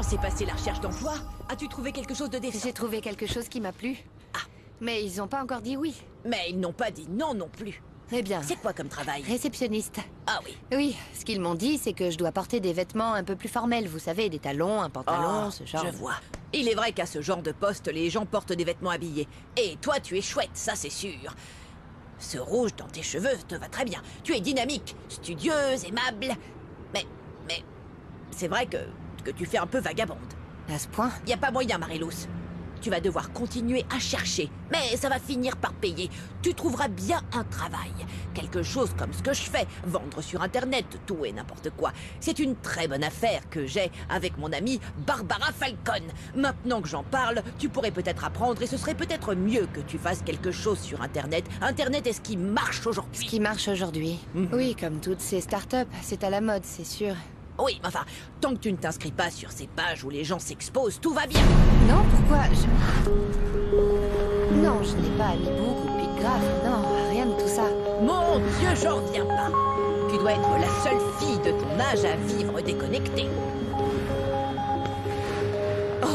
s'est passée la recherche d'emploi? As-tu trouvé quelque chose de décent? J'ai trouvé quelque chose qui m'a plu. Ah. Mais ils ont pas encore dit oui. Mais ils n'ont pas dit non non plus. Eh bien, C'est quoi comme travail? réceptionniste. Ah oui. Oui, ce qu'ils m'ont dit, c'est que je dois porter des vêtements un peu plus formels. Vous savez, des talons, un pantalon, Ah, ce genre. je vois. Il est vrai qu'à ce genre de poste, les gens portent des vêtements habillés. Et toi, tu es chouette, ça c'est sûr. Ce rouge dans tes cheveux te va très bien. Tu es dynamique, studieuse, aimable. Mais c'est vrai que tu fais un peu vagabonde. À ce point? Y a pas moyen, Marilous. Tu vas devoir continuer à chercher, mais ça va finir par payer. Tu trouveras bien un travail. Quelque chose comme ce que je fais, vendre sur Internet tout et n'importe quoi. C'est une très bonne affaire que j'ai avec mon amie Barbara Falcon. Maintenant que j'en parle, tu pourrais peut-être apprendre et ce serait peut-être mieux que tu fasses quelque chose sur Internet. Internet est ce qui marche Ce aujourd'hui. qui marche aujourd'hui. Oui, comme toutes ces startups, c'est à la mode, c'est sûr. Oui, mais enfin, tant que tu ne t'inscris pas sur ces pages où les gens s'exposent, tout va bien. Non, pourquoi Non, je n'ai pas Amibook ou Picgraph, non, rien de tout ça. Mon Dieu, j'en reviens pas. Tu dois être la seule fille de ton âge à vivre déconnectée.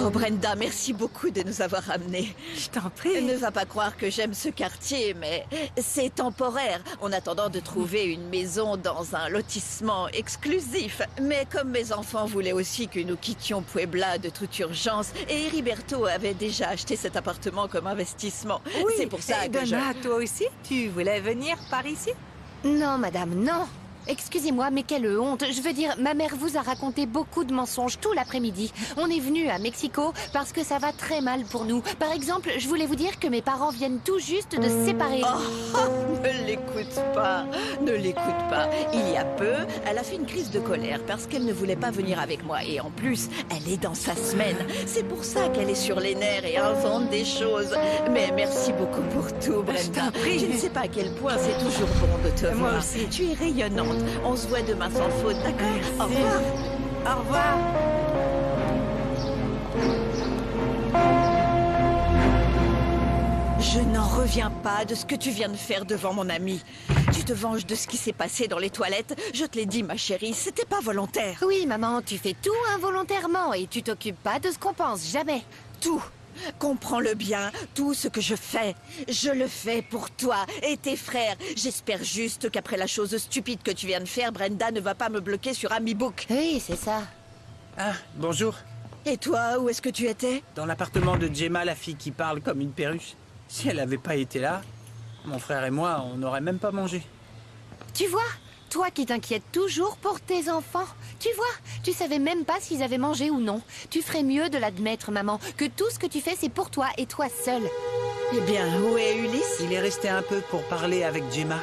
Oh, Brenda, merci beaucoup de nous avoir ramenés. Je t'en prie. Ne va pas croire que j'aime ce quartier, mais c'est temporaire, en attendant de trouver une maison dans un lotissement exclusif. Mais comme mes enfants voulaient aussi que nous quittions Puebla de toute urgence, et Heriberto avait déjà acheté cet appartement comme investissement, Oui, c'est pour ça et que Donna, toi aussi, tu voulais venir par ici? Non, madame, non. Excusez-moi, mais quelle honte. Je veux dire, ma mère vous a raconté beaucoup de mensonges tout l'après-midi. On est venu à Mexico parce que ça va très mal pour nous. Par exemple, je voulais vous dire que mes parents viennent tout juste de se séparer. Ne l'écoute pas, ne l'écoute pas. Il y a peu, elle a fait une crise de colère parce qu'elle ne voulait pas venir avec moi. Et en plus, elle est dans sa semaine. C'est pour ça qu'elle est sur les nerfs et invente des choses. Mais merci beaucoup pour tout, Brenda. t'en prie. Je ne sais pas à quel point c'est toujours bon de te Moi voir. aussi. Tu es rayonnante. On se voit demain sans faute, d'accord? Au revoir. Au revoir. Je n'en reviens pas de ce que tu viens de faire devant mon ami. Tu te venges de ce qui s'est passé dans les toilettes. Je te l'ai dit, ma chérie, c'était pas volontaire. Oui, maman, tu fais tout involontairement et tu t'occupes pas de ce qu'on pense, jamais. Tout. Comprends-le bien, tout ce que je fais, je le fais pour toi et tes frères. J'espère juste qu'après la chose stupide que tu viens de faire, Brenda ne va pas me bloquer sur Amibook. Oui, c'est ça. Ah, bonjour. Et toi, où est-ce que tu étais? Dans l'appartement de Gemma, la fille qui parle comme une perruche. Si elle n'avait pas été là, mon frère et moi, on n'aurait même pas mangé. Tu vois, toi qui t'inquiètes toujours pour tes enfants, tu vois, tu savais même pas s'ils avaient mangé ou non. Tu ferais mieux de l'admettre, maman, que tout ce que tu fais, c'est pour toi et toi seule. Eh bien, où est Ulysse? Il est resté un peu pour parler avec Gemma.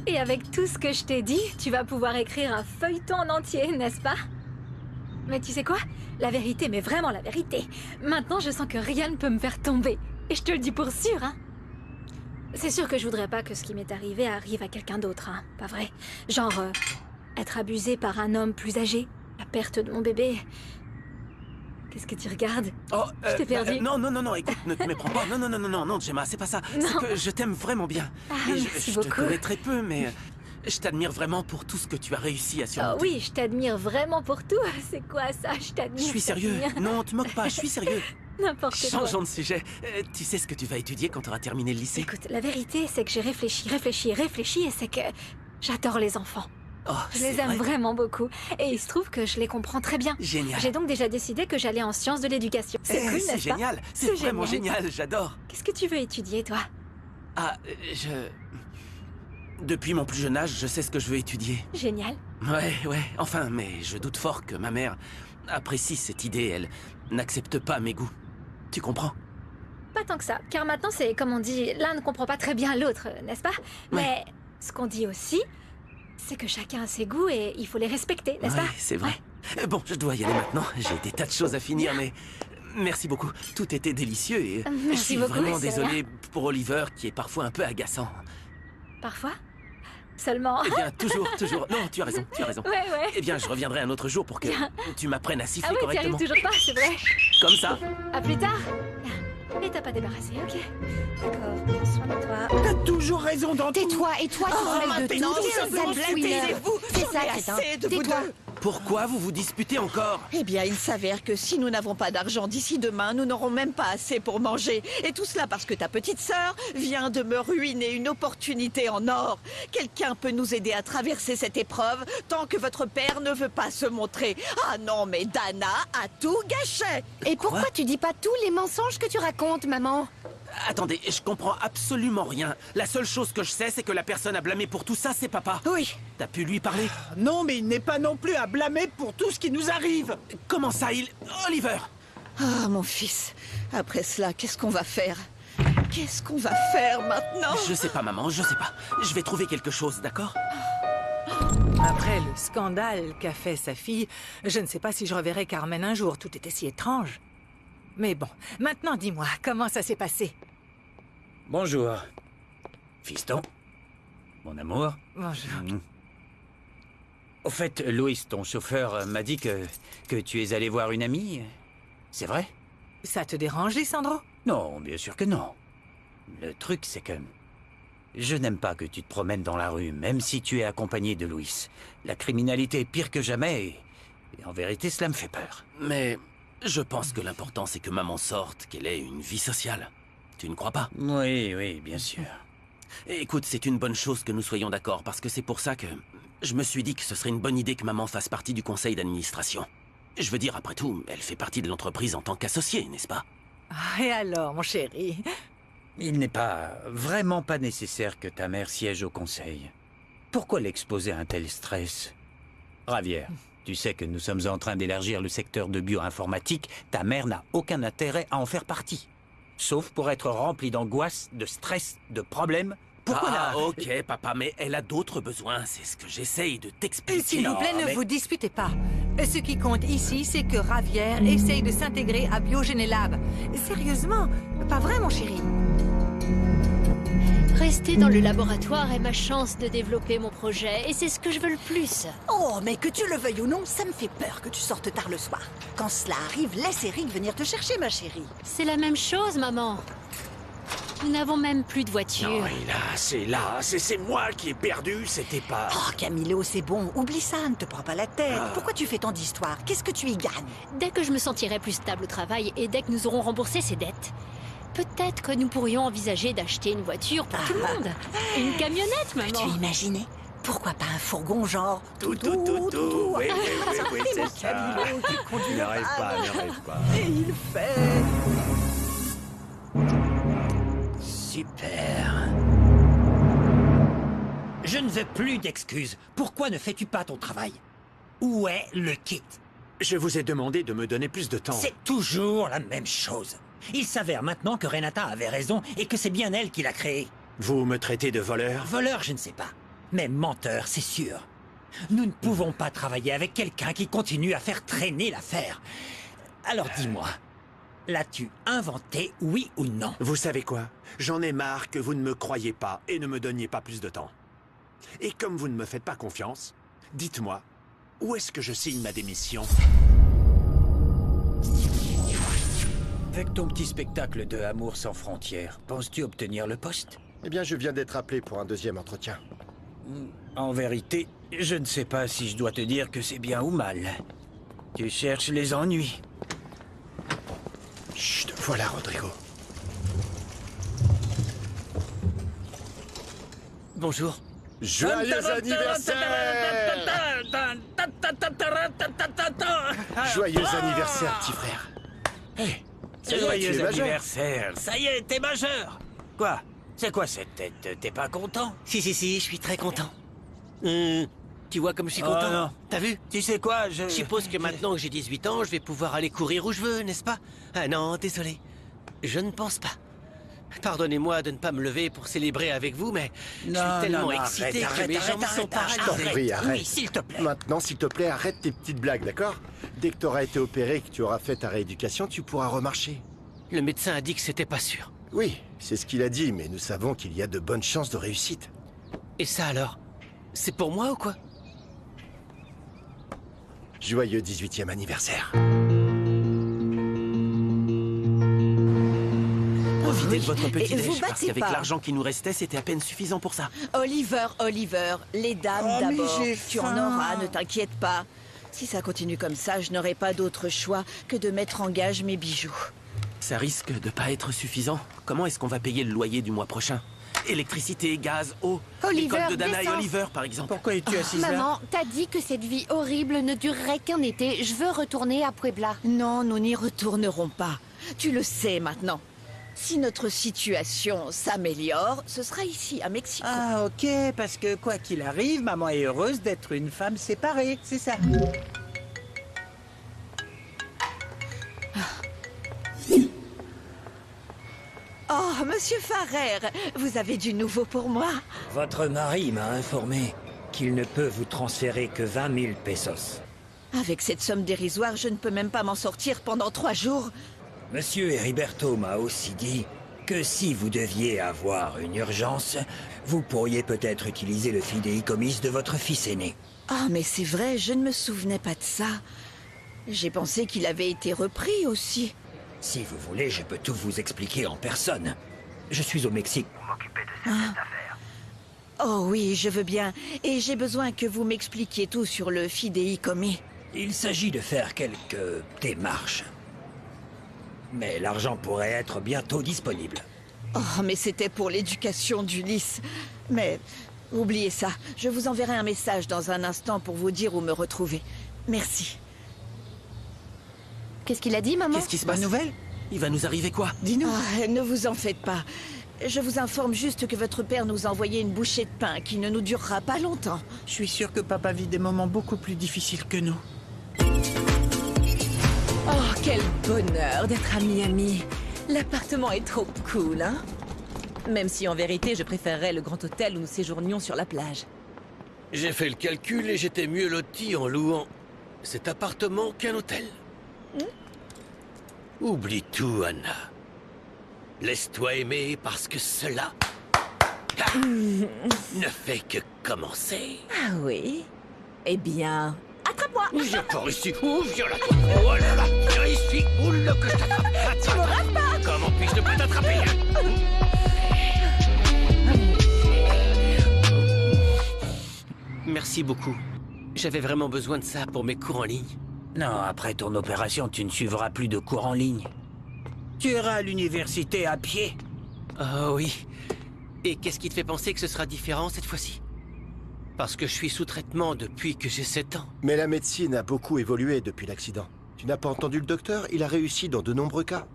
Et avec tout ce que je t'ai dit, tu vas pouvoir écrire un feuilleton en entier, n'est-ce pas? Mais tu sais quoi? La vérité, mais vraiment la vérité. Maintenant, je sens que rien ne peut me faire tomber. Et je te le dis pour sûr, hein. C'est sûr que je voudrais pas que ce qui m'est arrivé arrive à quelqu'un d'autre, hein. Pas vrai? Genre, être abusé par un homme plus âgé. La perte de mon bébé. Qu'est-ce que tu regardes? Oh, Je t'ai perdu. non, écoute, ne te méprends pas. Non, Gemma, c'est pas ça. Non. C'est que je t'aime vraiment bien. Ah, Et merci je te beaucoup. connais très peu, mais je t'admire vraiment pour tout ce que tu as réussi à Oh surmonter. oui, je t'admire vraiment pour tout. C'est quoi ça? Je t'admire. Je suis sérieux. t'admire. Non, te moque pas, je suis sérieux. N'importe quoi. Changeons de sujet. Tu sais ce que tu vas étudier quand tu auras terminé le lycée? Écoute, la vérité, c'est que j'ai réfléchi, et c'est que j'adore les enfants. Oh, Je c'est les aime vrai. vraiment beaucoup. Et il se trouve que je les comprends très bien. Génial. J'ai donc déjà décidé que j'allais en sciences de l'éducation. C'est cool, C'est n'est-ce pas? génial. C'est vraiment génial, j'adore. Qu'est-ce que tu veux étudier, toi? Ah, Depuis mon plus jeune âge, je sais ce que je veux étudier. Génial. Ouais, enfin, mais je doute fort que ma mère apprécie cette idée. Elle n'accepte pas mes goûts. Tu comprends? Pas tant que ça, car maintenant c'est, comme on dit, l'un ne comprend pas très bien l'autre, n'est-ce pas? Mais ce qu'on dit aussi, c'est que chacun a ses goûts et il faut les respecter, n'est-ce Ouais, pas? c'est vrai. Bon, je dois y aller maintenant. J'ai des tas de choses à finir, mais merci beaucoup. Tout était délicieux et je Merci suis beaucoup, vraiment c'est désolé pour Oliver, qui est parfois un peu agaçant. Parfois. Seulement. Eh bien, toujours. Non, tu as raison. Ouais. Eh bien, je reviendrai un autre jour pour que Bien. tu m'apprennes à Ah siffler oui, t'y correctement. arrives toujours pas, c'est vrai. Comme ça. À plus tard. Et t'as pas débarrassé, ok? D'accord, prends soin de toi. T'as toujours raison dans tout. Tais-toi et toi qui Oh, voles de maintenant, tout, tout simplement, sale fouineur. taisez-vous. C'est ça, J'en ai crétin. assez de vous Tais-toi. deux. Pourquoi vous vous disputez encore? Eh bien, il s'avère que si nous n'avons pas d'argent d'ici demain, nous n'aurons même pas assez pour manger. Et tout cela parce que ta petite sœur vient de me ruiner une opportunité en or. Quelqu'un peut nous aider à traverser cette épreuve tant que votre père ne veut pas se montrer. Ah non, mais Dana a tout gâché. Et pourquoi tu dis pas tous les mensonges que tu racontes, maman? Attendez, je comprends absolument rien. La seule chose que je sais, c'est que la personne à blâmer pour tout ça, c'est papa. Oui. T'as pu lui parler? Non, mais il n'est pas non plus à blâmer pour tout ce qui nous arrive. Comment ça, Oliver? Ah, mon fils. Après cela, qu'est-ce qu'on va faire? Qu'est-ce qu'on va faire maintenant? Je sais pas, maman, je sais pas. Je vais trouver quelque chose, d'accord? Après le scandale qu'a fait sa fille, je ne sais pas si je reverrai Carmen un jour. Tout était si étrange. Mais bon, maintenant dis-moi, comment ça s'est passé? Bonjour. Fiston? Mon amour? Bonjour. Au fait, Louis, ton chauffeur, m'a dit que tu es allé voir une amie. C'est vrai? Ça te dérange, Lisandro? Non, bien sûr que non. Le truc, c'est que... je n'aime pas que tu te promènes dans la rue, même si tu es accompagné de Louis. La criminalité est pire que jamais, et en vérité, cela me fait peur. Mais je pense que l'important, c'est que maman sorte, qu'elle ait une vie sociale. Tu ne crois pas? Oui, oui, bien sûr. Écoute, c'est une bonne chose que nous soyons d'accord, parce que c'est pour ça que je me suis dit que ce serait une bonne idée que maman fasse partie du conseil d'administration. Je veux dire, après tout, elle fait partie de l'entreprise en tant qu'associée, n'est-ce pas? Ah, et alors, mon chéri? Il n'est vraiment pas nécessaire que ta mère siège au conseil. Pourquoi l'exposer à un tel stress? Ravière, tu sais que nous sommes en train d'élargir le secteur de bioinformatique. Ta mère n'a aucun intérêt à en faire partie. Sauf pour être remplie d'angoisse, de stress, de problèmes. Pourquoi ok, papa, mais elle a d'autres besoins. C'est ce que j'essaye de t'expliquer. S'il vous plaît, Non, ne mais- vous disputez pas. Ce qui compte ici, c'est que Ravière essaye de s'intégrer à Biogénélab. Sérieusement, pas vrai, mon chéri? Rester dans le laboratoire est ma chance de développer mon projet, et c'est ce que je veux le plus. Oh, mais que tu le veuilles ou non, ça me fait peur que tu sortes tard le soir. Quand cela arrive, laisse Eric venir te chercher, ma chérie. C'est la même chose, maman. Nous n'avons même plus de voiture. Non, c'est moi qui ai perdu, c'était pas... Oh, Camilo, c'est bon, oublie ça, ne te prends pas la tête. Pourquoi tu fais tant d'histoires? Qu'est-ce que tu y gagnes? Dès que je me sentirai plus stable au travail et dès que nous aurons remboursé ces dettes, peut-être que nous pourrions envisager d'acheter une voiture pour tout le monde. Une camionnette, maman. Peux-tu imaginer? Pourquoi pas un fourgon genre... Tout, oui, c'est ça. Camilo, qui conduit Ne le rêve van. pas, ne rêve pas. Et il fait... Super. Je ne veux plus d'excuses. Pourquoi ne fais-tu pas ton travail? Où est le kit? Je vous ai demandé de me donner plus de temps. C'est toujours la même chose. Il s'avère maintenant que Renata avait raison et que c'est bien elle qui l'a créé. Vous me traitez de voleur? Voleur, je ne sais pas. Mais menteur, c'est sûr. Nous ne pouvons pas travailler avec quelqu'un qui continue à faire traîner l'affaire. Alors dis-moi, l'as-tu inventé, oui ou non? Vous savez quoi? J'en ai marre que vous ne me croyiez pas et ne me donniez pas plus de temps. Et comme vous ne me faites pas confiance, dites-moi, où est-ce que je signe ma démission? Avec ton petit spectacle de Amour sans frontières, penses-tu obtenir le poste? Eh bien, je viens d'être appelé pour un deuxième entretien. En vérité, je ne sais pas si je dois te dire que c'est bien ou mal. Tu cherches les ennuis. Chut, voilà, Rodrigo. Bonjour. Joyeux anniversaire! Joyeux anniversaire, petit frère. Hey, ça y est, tu es Joyeux majeur. anniversaire. Ça y est, t'es majeur. Quoi? C'est quoi cette tête? T'es pas content? Si, je suis très content. Tu vois comme je suis content? Oh, non. T'as vu? Tu sais quoi, Je suppose que maintenant que j'ai 18 ans, je vais pouvoir aller courir où je veux, n'est-ce pas? Ah non, désolé. Je ne pense pas. Pardonnez-moi de ne pas me lever pour célébrer avec vous, mais je suis tellement excité que mes jambes sont paralysées. Oui, arrête. Oui, s'il te plaît. Maintenant, s'il te plaît, arrête tes petites blagues, d'accord? Dès que tu auras été opéré et que tu auras fait ta rééducation, tu pourras remarcher. Le médecin a dit que c'était pas sûr. Oui, c'est ce qu'il a dit, mais nous savons qu'il y a de bonnes chances de réussite. Et ça alors? C'est pour moi ou quoi? Joyeux 18e anniversaire. Profitez de votre petit Et vous déj, parce battez qu'avec pas. l'argent qui nous restait, c'était à peine suffisant pour ça. Oliver, les dames Oh, mais d'abord. j'ai Tu en faim. auras, ne t'inquiète pas. Si ça continue comme ça, je n'aurai pas d'autre choix que de mettre en gage mes bijoux. Ça risque de pas être suffisant. Comment est-ce qu'on va payer le loyer du mois prochain? Électricité, gaz, eau. Oliver, L'école de Dana et descends. Oliver, par exemple. Pourquoi es-tu assise là? Maman, t'as dit que cette vie horrible ne durerait qu'un été. Je veux retourner à Puebla. Non, nous n'y retournerons pas. Tu le sais maintenant. Si notre situation s'améliore, ce sera ici, à Mexico. Ah, ok, parce que quoi qu'il arrive, maman est heureuse d'être une femme séparée, c'est ça. Oh, monsieur Farrer, vous avez du nouveau pour moi? Votre mari m'a informé qu'il ne peut vous transférer que 20 000 pesos. Avec cette somme dérisoire, je ne peux même pas m'en sortir pendant 3 jours. Monsieur Heriberto m'a aussi dit que si vous deviez avoir une urgence, vous pourriez peut-être utiliser le fidéicommis de votre fils aîné. Ah, mais c'est vrai, je ne me souvenais pas de ça. J'ai pensé qu'il avait été repris aussi. Si vous voulez, je peux tout vous expliquer en personne. Je suis au Mexique pour m'occuper de certaines affaires. Oh oui, je veux bien. Et j'ai besoin que vous m'expliquiez tout sur le fidéicommis. Il s'agit de faire quelques démarches. Mais l'argent pourrait être bientôt disponible. Oh, mais c'était pour l'éducation d'Ulysse. Mais oubliez ça. Je vous enverrai un message dans un instant pour vous dire où me retrouver. Merci. Qu'est-ce qu'il a dit, maman? Qu'est-ce qui se passe? Nouvelle? Il va nous arriver quoi? Dis-nous. Ah, ne vous en faites pas. Je vous informe juste que votre père nous a envoyé une bouchée de pain qui ne nous durera pas longtemps. Je suis sûr que papa vit des moments beaucoup plus difficiles que nous. Oh, quel bonheur d'être à Miami. L'appartement est trop cool, hein? Même si en vérité, je préférerais le grand hôtel où nous séjournions sur la plage. J'ai fait le calcul et j'étais mieux loti en louant cet appartement qu'un hôtel. Oublie tout, Anna. Laisse-toi aimer parce que cela ne fait que commencer. Ah oui? Eh bien, attrape-moi! Viens par ici. Oh, viens là. Oh là là. Viens ici. Oh là, que je t'attrape. Tu me rates pas! Comment puis-je ne pas t'attraper, hein? Merci beaucoup. J'avais vraiment besoin de ça pour mes cours en ligne. Non, après ton opération, tu ne suivras plus de cours en ligne. Tu iras à l'université à pied. Oh oui. Et qu'est-ce qui te fait penser que ce sera différent cette fois-ci? Parce que je suis sous traitement depuis que j'ai 7 ans. Mais la médecine a beaucoup évolué depuis l'accident. Tu n'as pas entendu le docteur? Il a réussi dans de nombreux cas.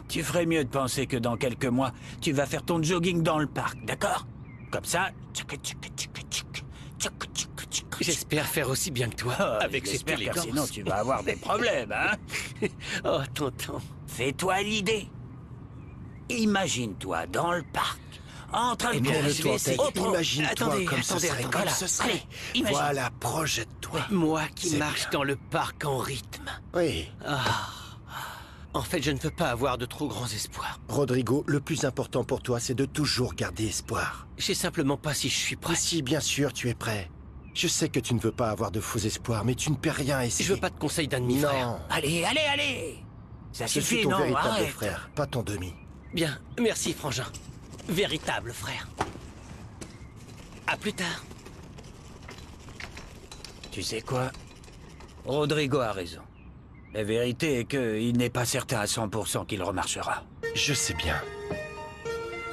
Tu ferais mieux de penser que dans quelques mois, tu vas faire ton jogging dans le parc, d'accord? Comme ça... J'espère faire aussi bien que toi, avec cette j'espère, car élégance. sinon tu vas avoir des problèmes, hein? Oh, tonton. Fais-toi l'idée. Imagine-toi dans le parc, en train de bien, courir. je vais essayer. Imagine-toi Attendez, comme ce attendez, serait, attendez, comme voilà. ce serait. Allez, imagine. Voilà, projette-toi. Moi qui C'est marche bien. dans le parc en rythme. Oui. En fait, je ne veux pas avoir de trop grands espoirs. Rodrigo, le plus important pour toi, c'est de toujours garder espoir. Je sais simplement pas si je suis prêt. Et si, bien sûr, tu es prêt. Je sais que tu ne veux pas avoir de faux espoirs, mais tu ne perds rien à essayer. Je veux pas de conseils d'un demi-frère. Non. Allez, allez, allez! Ça Je suis suffit, ton non? véritable Arrête. frère, pas ton demi. Bien, merci, frangin. Véritable frère. À plus tard. Tu sais quoi? Rodrigo a raison. La vérité est qu'il n'est pas certain à 100% qu'il remarchera. Je sais bien.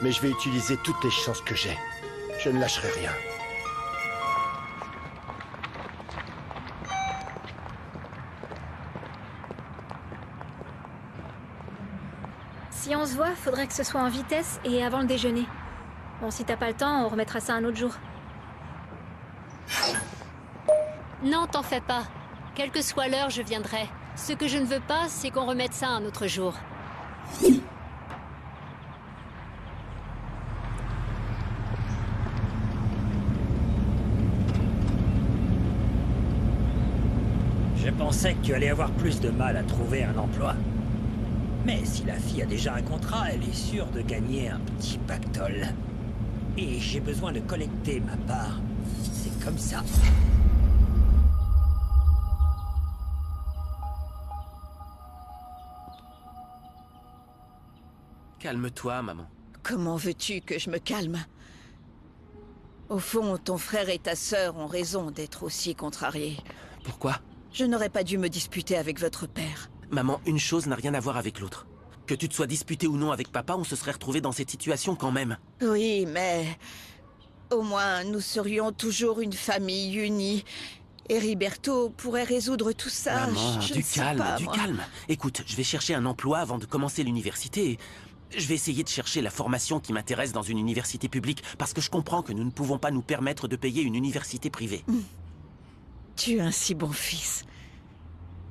Mais je vais utiliser toutes les chances que j'ai. Je ne lâcherai rien. Si on se voit, faudrait que ce soit en vitesse et avant le déjeuner. Bon, si t'as pas le temps, on remettra ça un autre jour. Non, t'en fais pas. Quelle que soit l'heure, je viendrai. Ce que je ne veux pas, c'est qu'on remette ça un autre jour. Je pensais que tu allais avoir plus de mal à trouver un emploi. Mais si la fille a déjà un contrat, elle est sûre de gagner un petit pactole. Et j'ai besoin de collecter ma part. C'est comme ça. Calme-toi, maman. Comment veux-tu que je me calme? Au fond, ton frère et ta sœur ont raison d'être aussi contrariés. Pourquoi? Je n'aurais pas dû me disputer avec votre père. Maman, une chose n'a rien à voir avec l'autre. Que tu te sois disputé ou non avec papa, on se serait retrouvé dans cette situation quand même. Oui, mais... au moins, nous serions toujours une famille unie. Et Riberto pourrait résoudre tout ça. Maman, Je du ne sais calme, pas, du moi. calme. Écoute, je vais chercher un emploi avant de commencer l'université. Je vais essayer de chercher la formation qui m'intéresse dans une université publique, parce que je comprends que nous ne pouvons pas nous permettre de payer une université privée. Tu es un si bon fils.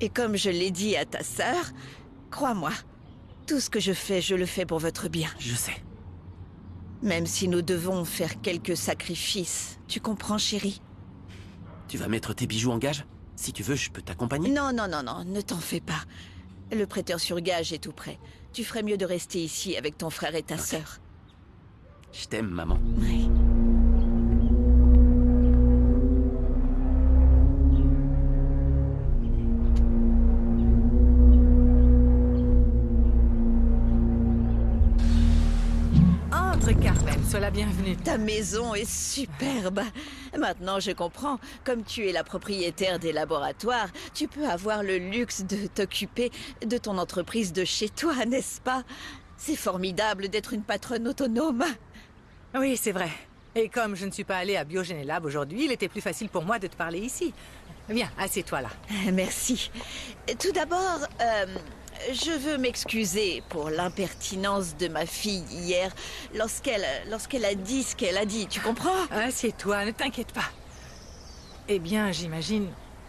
Et comme je l'ai dit à ta sœur, crois-moi, tout ce que je le fais pour votre bien. Je sais. Même si nous devons faire quelques sacrifices. Tu comprends, chérie? Tu vas mettre tes bijoux en gage? Si tu veux, je peux t'accompagner. Non, non, non, non, ne t'en fais pas. Le prêteur sur gage est tout prêt. Tu ferais mieux de rester ici avec ton frère et ta sœur. Je t'aime, maman. Oui. Entre, Carmen, sois la bienvenue. Ta maison est superbe. Maintenant, je comprends. Comme tu es la propriétaire des laboratoires, tu peux avoir le luxe de t'occuper de ton entreprise de chez toi, n'est-ce pas? C'est formidable d'être une patronne autonome. Oui, c'est vrai. Et comme je ne suis pas allée à Biogénélab aujourd'hui, il était plus facile pour moi de te parler ici. Viens, assieds-toi là. Merci. Tout d'abord, je veux m'excuser pour l'impertinence de ma fille hier lorsqu'elle a dit ce qu'elle a dit, tu comprends? Assieds-toi, ne t'inquiète pas. Eh bien, j'imagine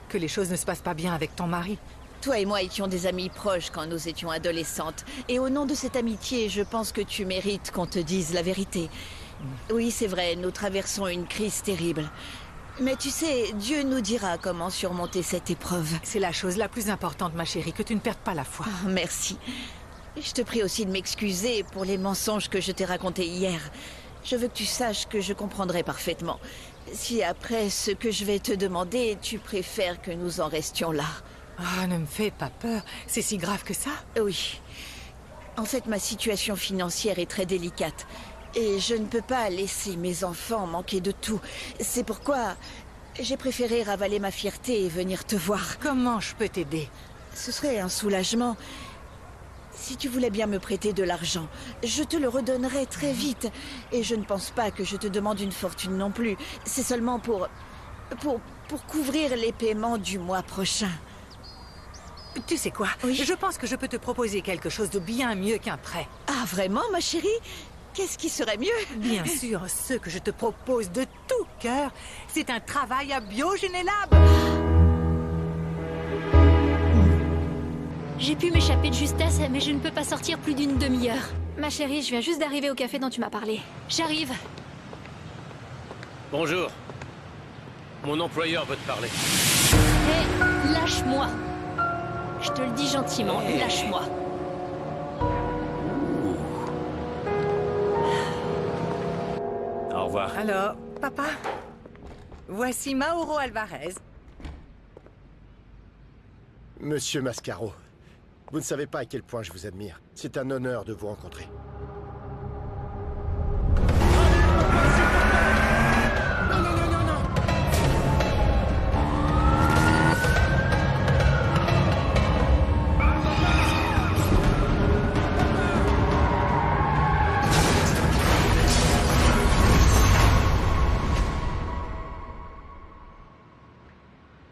que les choses ne se passent pas bien avec ton mari. Toi et moi étions des amies proches quand nous étions adolescentes. Et au nom de cette amitié, je pense que tu mérites qu'on te dise la vérité. Oui, c'est vrai, nous traversons une crise terrible. Mais tu sais, Dieu nous dira comment surmonter cette épreuve. C'est la chose la plus importante, ma chérie, que tu ne perdes pas la foi. Oh, merci. Je te prie aussi de m'excuser pour les mensonges que je t'ai racontés hier. Je veux que tu saches que je comprendrai parfaitement. Si après ce que je vais te demander, tu préfères que nous en restions là. Ah, ne me fais pas peur. C'est si grave que ça? Oui. En fait, ma situation financière est très délicate. Et je ne peux pas laisser mes enfants manquer de tout. C'est pourquoi j'ai préféré ravaler ma fierté et venir te voir. Comment je peux t'aider? Ce serait un soulagement. Si tu voulais bien me prêter de l'argent, je te le redonnerai très vite. Et je ne pense pas que je te demande une fortune non plus. C'est seulement pour couvrir les paiements du mois prochain. Tu sais quoi? Oui. Je pense que je peux te proposer quelque chose de bien mieux qu'un prêt. Ah, vraiment, ma chérie? Qu'est-ce qui serait mieux? Bien sûr, ce que je te propose de tout cœur, c'est un travail à Biogénélab. J'ai pu m'échapper de justesse, mais je ne peux pas sortir plus d'une demi-heure. Ma chérie, je viens juste d'arriver au café dont tu m'as parlé. J'arrive. Bonjour. Mon employeur veut te parler. Hé, lâche-moi. Je te le dis gentiment, lâche-moi. Au revoir. Alors, papa, voici Mauro Alvarez. Monsieur Mascaro, vous ne savez pas à quel point je vous admire. C'est un honneur de vous rencontrer.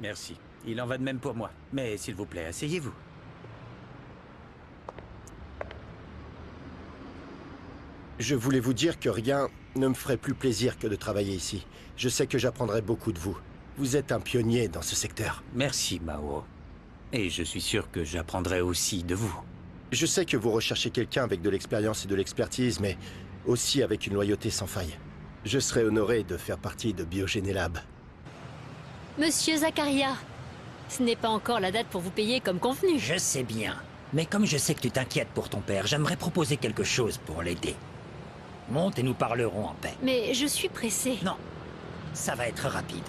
Merci. Il en va de même pour moi. Mais s'il vous plaît, asseyez-vous. Je voulais vous dire que rien ne me ferait plus plaisir que de travailler ici. Je sais que j'apprendrai beaucoup de vous. Vous êtes un pionnier dans ce secteur. Merci, Mao. Et je suis sûr que j'apprendrai aussi de vous. Je sais que vous recherchez quelqu'un avec de l'expérience et de l'expertise, mais aussi avec une loyauté sans faille. Je serais honoré de faire partie de Biogénélab. Monsieur Zacharia, ce n'est pas encore la date pour vous payer comme convenu. Je sais bien. Mais comme je sais que tu t'inquiètes pour ton père, j'aimerais proposer quelque chose pour l'aider. Monte et nous parlerons en paix. Mais je suis pressée. Non, ça va être rapide.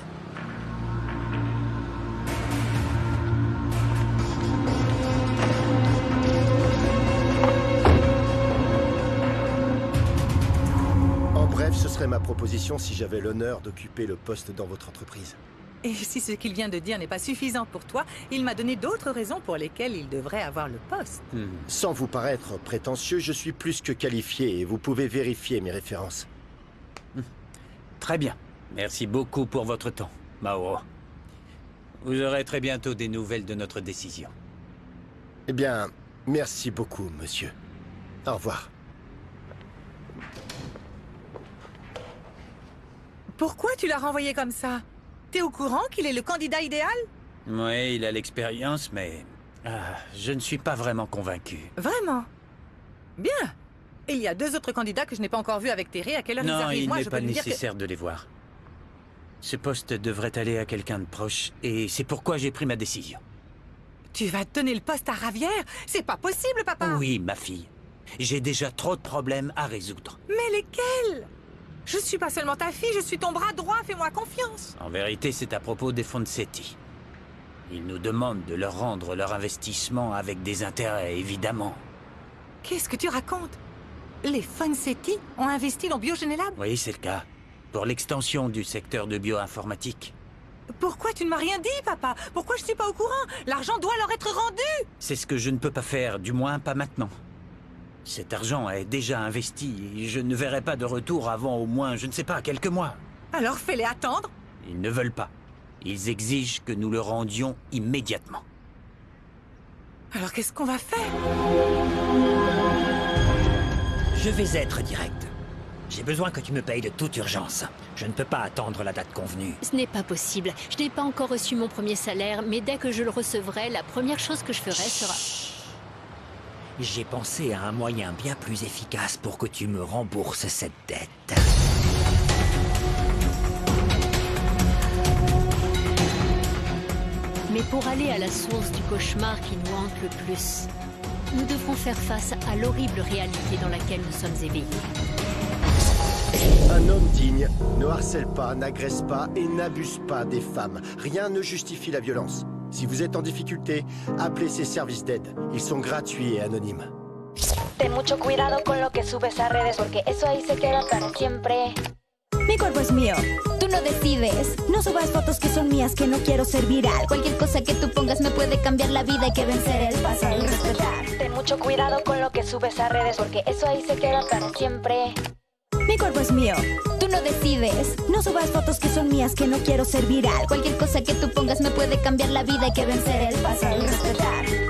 En bref, Bref, ce serait ma proposition si j'avais l'honneur d'occuper le poste dans votre entreprise. Et si ce qu'il vient de dire n'est pas suffisant pour toi, il m'a donné d'autres raisons pour lesquelles il devrait avoir le poste. Sans vous paraître prétentieux, je suis plus que qualifié et vous pouvez vérifier mes références. Très bien. Merci beaucoup pour votre temps, Mauro. Vous aurez très bientôt des nouvelles de notre décision. Eh bien, merci beaucoup, monsieur. Au revoir. Pourquoi tu l'as renvoyé comme ça? T'es au courant qu'il est le candidat idéal? Oui, il a l'expérience, mais... je ne suis pas vraiment convaincu. Vraiment? Bien. Il y a 2 autres candidats que je n'ai pas encore vus avec Terry. À quelle heure ils Non, arrivent? il Moi, n'est je pas peux lui dire que... nécessaire de les voir. Ce poste devrait aller à quelqu'un de proche, et c'est pourquoi j'ai pris ma décision. Tu vas donner le poste à Ravière? C'est pas possible, papa! Oui, ma fille. J'ai déjà trop de problèmes à résoudre. Mais lesquels? Je suis pas seulement ta fille, je suis ton bras droit, fais-moi confiance. En vérité, c'est à propos des Fonsetti. Ils nous demandent de leur rendre leur investissement avec des intérêts, évidemment. Qu'est-ce que tu racontes? Les Fonsetti ont investi dans Biogénélab? Oui, c'est le cas. Pour l'extension du secteur de bioinformatique. Pourquoi tu ne m'as rien dit, papa? Pourquoi je suis pas au courant? L'argent doit leur être rendu! C'est ce que je ne peux pas faire, du moins pas maintenant. Cet argent est déjà investi et je ne verrai pas de retour avant au moins, je ne sais pas, quelques mois. Alors fais-les attendre. Ils ne veulent pas. Ils exigent que nous le rendions immédiatement. Alors qu'est-ce qu'on va faire? Je vais être direct. J'ai besoin que tu me payes de toute urgence. Je ne peux pas attendre la date convenue. Ce n'est pas possible. Je n'ai pas encore reçu mon premier salaire, mais dès que je le recevrai, la première chose que je ferai sera... J'ai pensé à un moyen bien plus efficace pour que tu me rembourses cette dette. Mais pour aller à la source du cauchemar qui nous hante le plus, nous devrons faire face à l'horrible réalité dans laquelle nous sommes éveillés. Un homme digne ne harcèle pas, n'agresse pas et n'abuse pas des femmes. Rien ne justifie la violence. Si vous êtes en difficulté, appelez ces services d'aide. Ils sont gratuits et anonymes. Ten mucho cuidado con lo que subes a redes porque eso ahí se queda para siempre. Mi cuerpo es mío. Tú no decides. No subas fotos que son mías, que no quiero ser viral. Cualquier cosa que tú pongas me puede cambiar la vida. Hay que vencer el pasado y respetar. Ten mucho cuidado con lo que subes a redes porque eso ahí se queda para siempre. Mi cuerpo es mío. Tú no decides. No subas fotos que son mías, que no quiero ser viral. Cualquier cosa que tú pongas me puede cambiar la vida. Hay que vencer el pasado y respetar.